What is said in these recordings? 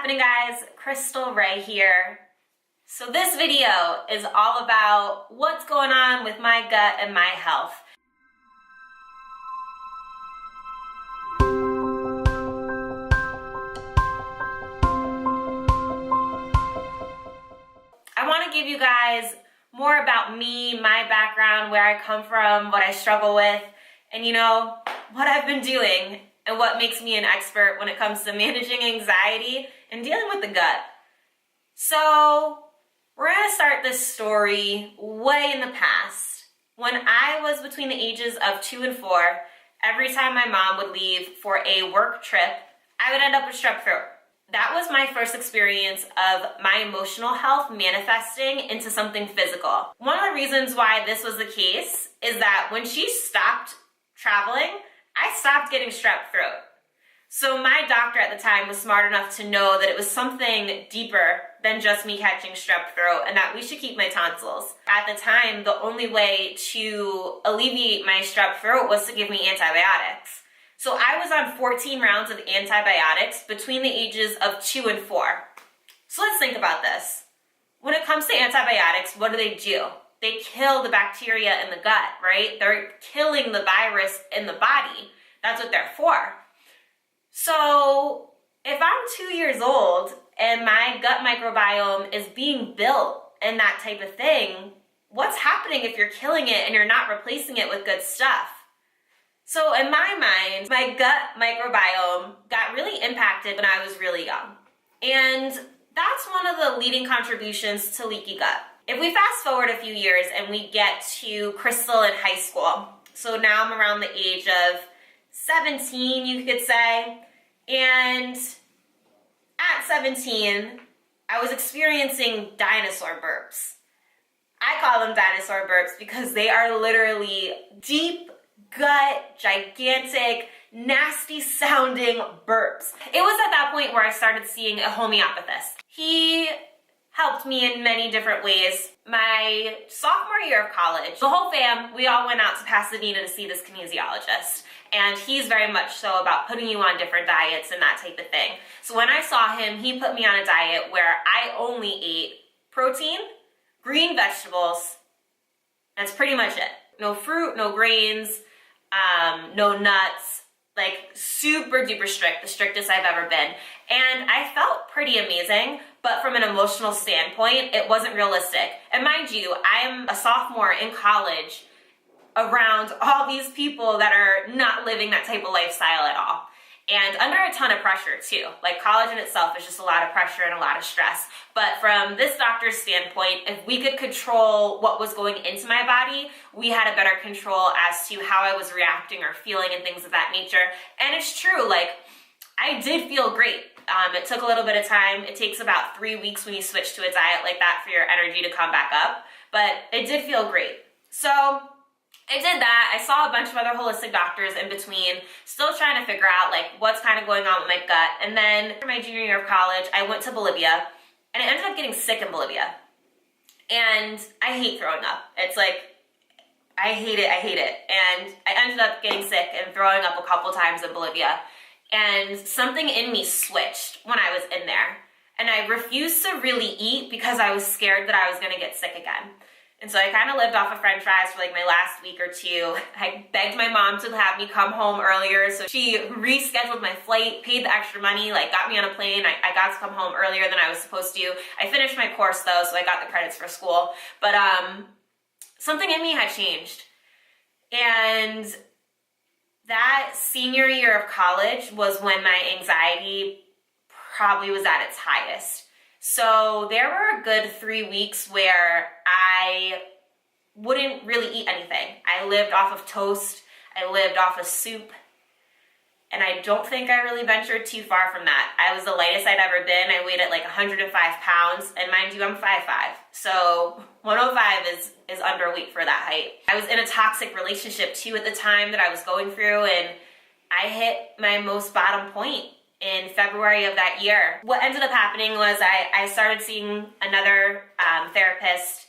happening, guys? Crystal Ray here. So this video is all about what's going on with my gut and my health. I want to give you guys more about me, my background, where I come from, what I struggle with, and what I've been doing and what makes me an expert when it comes to managing anxiety and dealing with the gut. So we're gonna start this story way in the past. When I was between the ages of 2 and 4, every time my mom would leave for a work trip, I would end up with strep throat. That was my first experience of my emotional health manifesting into something physical. One of the reasons why this was the case is that when she stopped traveling, I stopped getting strep throat. So my doctor at the time was smart enough to know that it was something deeper than just me catching strep throat and that we should keep my tonsils. At the time, the only way to alleviate my strep throat was to give me antibiotics. So I was on 14 rounds of antibiotics between the ages of 2 and 4. So let's think about this. When it comes to antibiotics, what do? They kill the bacteria in the gut, right? They're killing the virus in the body. That's what they're for. So if I'm 2 years old and my gut microbiome is being built and that type of thing, what's happening if you're killing it and you're not replacing it with good stuff? So in my mind, my gut microbiome got really impacted when I was really young. And that's one of the leading contributions to leaky gut. If we fast forward a few years and we get to Crystal in high school, so now I'm around the age of 17, you could say, and at 17, I was experiencing dinosaur burps. I call them dinosaur burps because they are literally deep gut, gigantic, nasty sounding burps. It was at that point where I started seeing a homeopathist. He helped me in many different ways. My sophomore year of college, the whole fam, we all went out to Pasadena to see this kinesiologist. And he's very much so about putting you on different diets and that type of thing. So when I saw him, he put me on a diet where I only ate protein, green vegetables. That's pretty much it. No fruit, no grains, no nuts, like super duper strict, the strictest I've ever been. And I felt pretty amazing, but from an emotional standpoint, it wasn't realistic. And mind you, I am a sophomore in college around all these people that are not living that type of lifestyle at all. And under a ton of pressure too. Like college in itself is just a lot of pressure and a lot of stress. But from this doctor's standpoint, if we could control what was going into my body, we had a better control as to how I was reacting or feeling and things of that nature. And it's true, like I did feel great. It took a little bit of time. It takes about 3 weeks when you switch to a diet like that for your energy to come back up. But it did feel great. So I did that. I saw a bunch of other holistic doctors in between, still trying to figure out like what's kind of going on with my gut. And then for my junior year of college, I went to Bolivia and I ended up getting sick in Bolivia. And I hate throwing up. It's like, I hate it. And I ended up getting sick and throwing up a couple times in Bolivia. And something in me switched when I was in there. And I refused to really eat because I was scared that I was gonna get sick again. And so I kind of lived off of French fries for like my last week or two. I begged my mom to have me come home earlier, so she rescheduled my flight, paid the extra money, like got me on a plane. I got to come home earlier than I was supposed to. I finished my course though, so I got the credits for school. But something in me had changed. And that senior year of college was when my anxiety probably was at its highest. So there were a good 3 weeks where I wouldn't really eat anything. I lived off of toast, I lived off of soup, and I don't think I really ventured too far from that. I was the lightest I'd ever been. I weighed at like 105 pounds, and mind you, I'm 5'5", so 105 is underweight for that height. I was in a toxic relationship too at the time that I was going through, and I hit my most bottom point in February of that year. What ended up happening was I started seeing another therapist,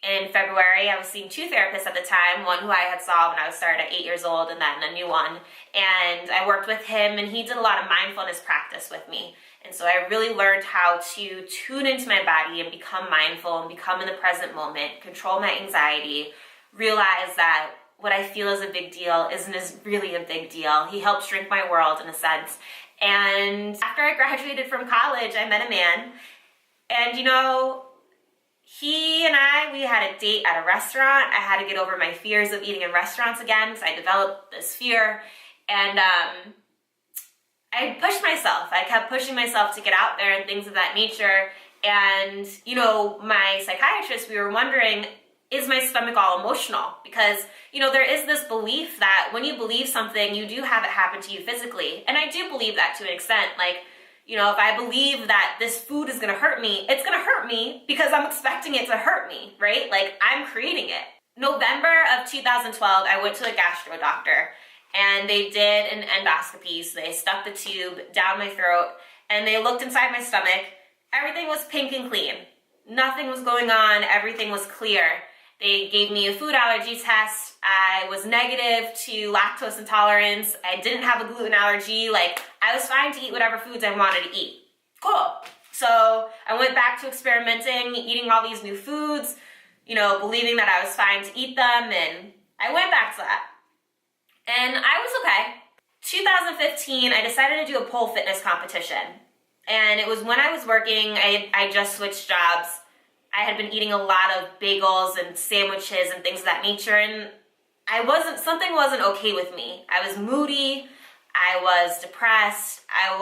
In February, I was seeing two therapists at the time, one who I had saw when I was started at 8 years old, and then a new one. And I worked with him, and he did a lot of mindfulness practice with me. And so I really learned how to tune into my body and become mindful and become in the present moment, control my anxiety, realize that what I feel is a big deal isn't as really a big deal. He helped shrink my world in a sense. And after I graduated from college, I met a man, and you know, he and we had a date at a restaurant. I had to get over my fears of eating in restaurants again because I developed this fear. And I pushed myself. I kept pushing myself to get out there and things of that nature. And, you know, my psychiatrist, we were wondering, is my stomach all emotional? Because, you know, there is this belief that when you believe something, you do have it happen to you physically. And I do believe that to an extent. Like, you know, if I believe that this food is gonna hurt me, it's gonna hurt me because I'm expecting it to hurt me, right? Like, I'm creating it. November of 2012, I went to a gastro doctor and they did an endoscopy. So they stuck the tube down my throat and they looked inside my stomach. Everything was pink and clean. Nothing was going on, everything was clear. They gave me a food allergy test. I was negative to lactose intolerance. I didn't have a gluten allergy. Like, I was fine to eat whatever foods I wanted to eat. Cool. So I went back to experimenting, eating all these new foods, you know, believing that I was fine to eat them, and I went back to that. And I was okay. 2015, I decided to do a pole fitness competition. And it was when I was working, I just switched jobs. I had been eating a lot of bagels and sandwiches and things of that nature, and something wasn't okay with me. I was moody, I was depressed, I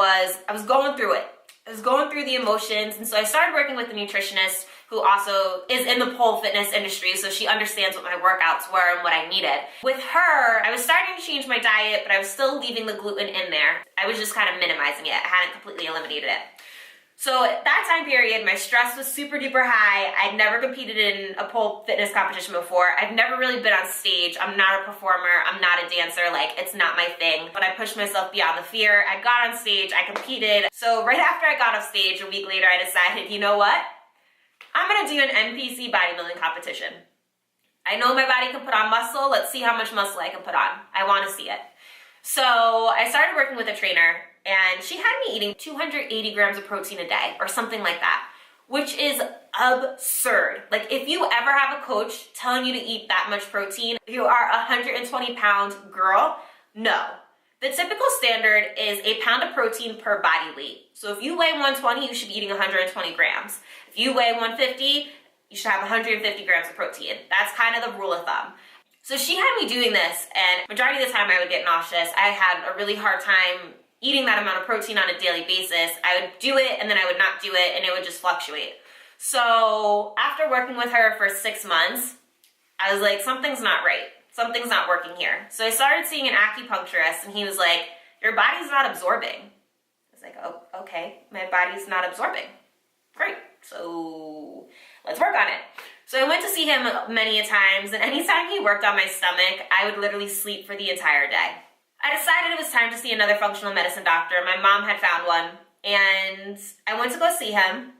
was going through it. I was going through the emotions, and so I started working with a nutritionist who also is in the pole fitness industry, so she understands what my workouts were and what I needed. With her, I was starting to change my diet, but I was still leaving the gluten in there. I was just kind of minimizing it. I hadn't completely eliminated it. So at that time period, my stress was super duper high. I'd never competed in a pole fitness competition before. I've never really been on stage. I'm not a performer. I'm not a dancer. Like, it's not my thing. But I pushed myself beyond the fear. I got on stage. I competed. So right after I got off stage, a week later, I decided, you know what? I'm gonna do an NPC bodybuilding competition. I know my body can put on muscle. Let's see how much muscle I can put on. I wanna see it. So I started working with a trainer, and she had me eating 280 grams of protein a day or something like that, which is absurd. Like, if you ever have a coach telling you to eat that much protein, you are a 120-pound girl, no. The typical standard is a pound of protein per body weight. So if you weigh 120, you should be eating 120 grams. If you weigh 150, you should have 150 grams of protein. That's kind of the rule of thumb. So she had me doing this, and majority of the time I would get nauseous. I had a really hard time eating that amount of protein on a daily basis. I would do it, and then I would not do it, and it would just fluctuate. So after working with her for 6 months, I was like, something's not right. Something's not working here. So I started seeing an acupuncturist, and he was like, your body's not absorbing. I was like, oh, okay, my body's not absorbing. Great, so let's work on it. So I went to see him many a times, and anytime he worked on my stomach, I would literally sleep for the entire day. I decided it was time to see another functional medicine doctor. My mom had found one, and I went to go see him,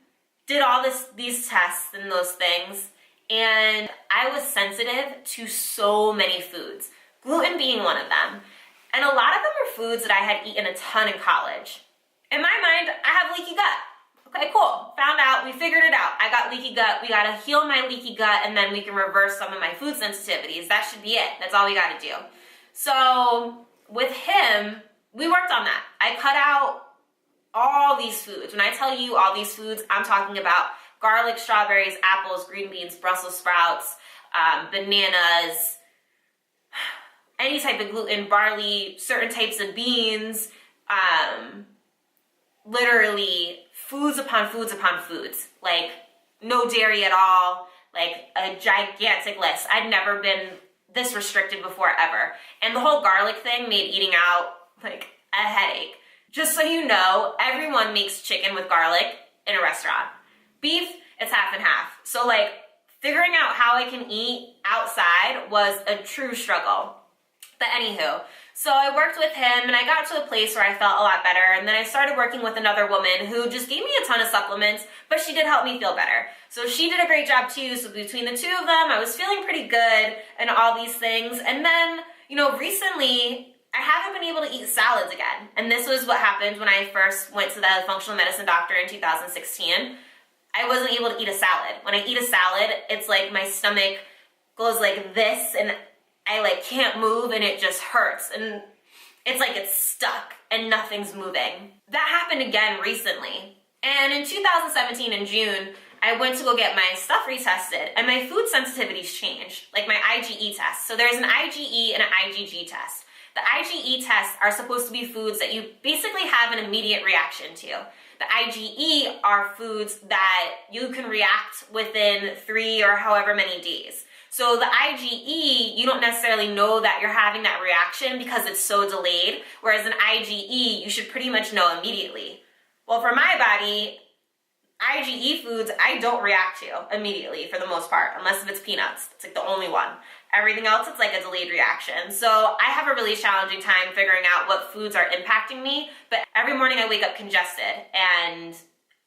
did all these tests and those things, and I was sensitive to so many foods, gluten being one of them. And a lot of them are foods that I had eaten a ton in college. In my mind, I have leaky gut. Okay, cool. Found out, we figured it out. I got leaky gut. We gotta heal my leaky gut, and then we can reverse some of my food sensitivities. That should be it. That's all we gotta do. So with him, we worked on that. I cut out all these foods. When I tell you all these foods, I'm talking about garlic, strawberries, apples, green beans, Brussels sprouts, bananas, any type of gluten, barley, certain types of beans, literally foods upon foods upon foods, like no dairy at all, like a gigantic list. I'd never been this restricted before ever. And the whole garlic thing made eating out like a headache. Just so you know, everyone makes chicken with garlic in a restaurant. Beef, it's half and half. So like figuring out how I can eat outside was a true struggle. But anywho, So I worked with him and I got to a place where I felt a lot better, and then I started working with another woman who just gave me a ton of supplements, but she did help me feel better. So she did a great job too. So between the two of them, I was feeling pretty good and all these things. And then, recently I haven't been able to eat salads again. And this was what happened when I first went to the functional medicine doctor in 2016. I wasn't able to eat a salad. When I eat a salad, it's like my stomach goes like this and I can't move and it just hurts. And it's like it's stuck and nothing's moving. That happened again recently. And in 2017 in June, I went to go get my stuff retested and my food sensitivities changed, like my IgE test. So there's an IgE and an IgG test. The IgE tests are supposed to be foods that you basically have an immediate reaction to. The IgE are foods that you can react within 3 or however many days. So the IgE, you don't necessarily know that you're having that reaction because it's so delayed, whereas an IgE, you should pretty much know immediately. Well, for my body, IgE foods, I don't react to immediately for the most part, unless if it's peanuts. It's like the only one. Everything else, it's like a delayed reaction. So I have a really challenging time figuring out what foods are impacting me, but every morning I wake up congested and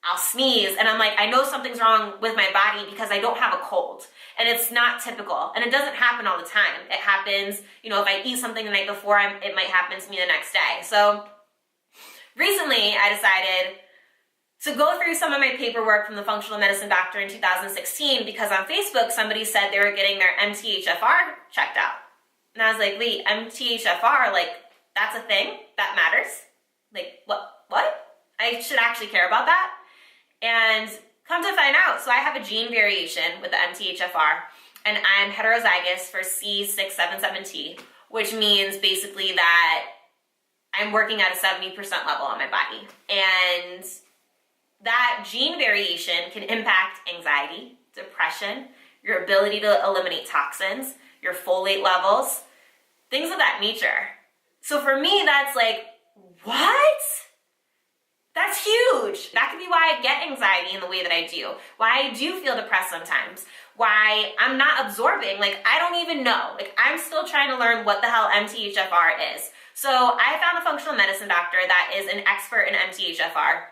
I'll sneeze and I'm like, I know something's wrong with my body because I don't have a cold. And it's not typical. And it doesn't happen all the time. It happens, if I eat something the night before, it might happen to me the next day. So recently I decided to go through some of my paperwork from the functional medicine doctor in 2016 because on Facebook somebody said they were getting their MTHFR checked out. And I was like, wait, MTHFR, that's a thing? That matters? What? I should actually care about that? And come to find out, so I have a gene variation with the MTHFR, and I'm heterozygous for C677T, which means basically that I'm working at a 70% level on my body. And that gene variation can impact anxiety, depression, your ability to eliminate toxins, your folate levels, things of that nature. So for me, that's like, what? That's huge. That could be why I get anxiety in the way that I do, why I do feel depressed sometimes, why I'm not absorbing. I don't even know. I'm still trying to learn what the hell MTHFR is. So I found a functional medicine doctor that is an expert in MTHFR.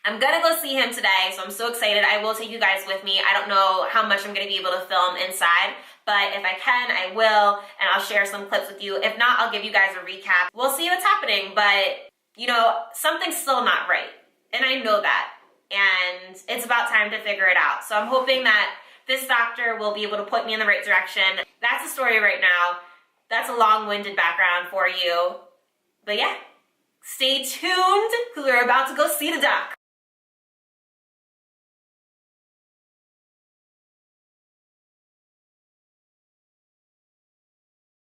I'm gonna go see him today, so I'm so excited. I will take you guys with me. I don't know how much I'm gonna be able to film inside, but if I can, I will, and I'll share some clips with you. If not, I'll give you guys a recap. We'll see what's happening, but something's still not right, and I know that, and it's about time to figure it out. So I'm hoping that this doctor will be able to point me in the right direction. That's the story right now. That's a long-winded background for you, but yeah, stay tuned, because we're about to go see the doc.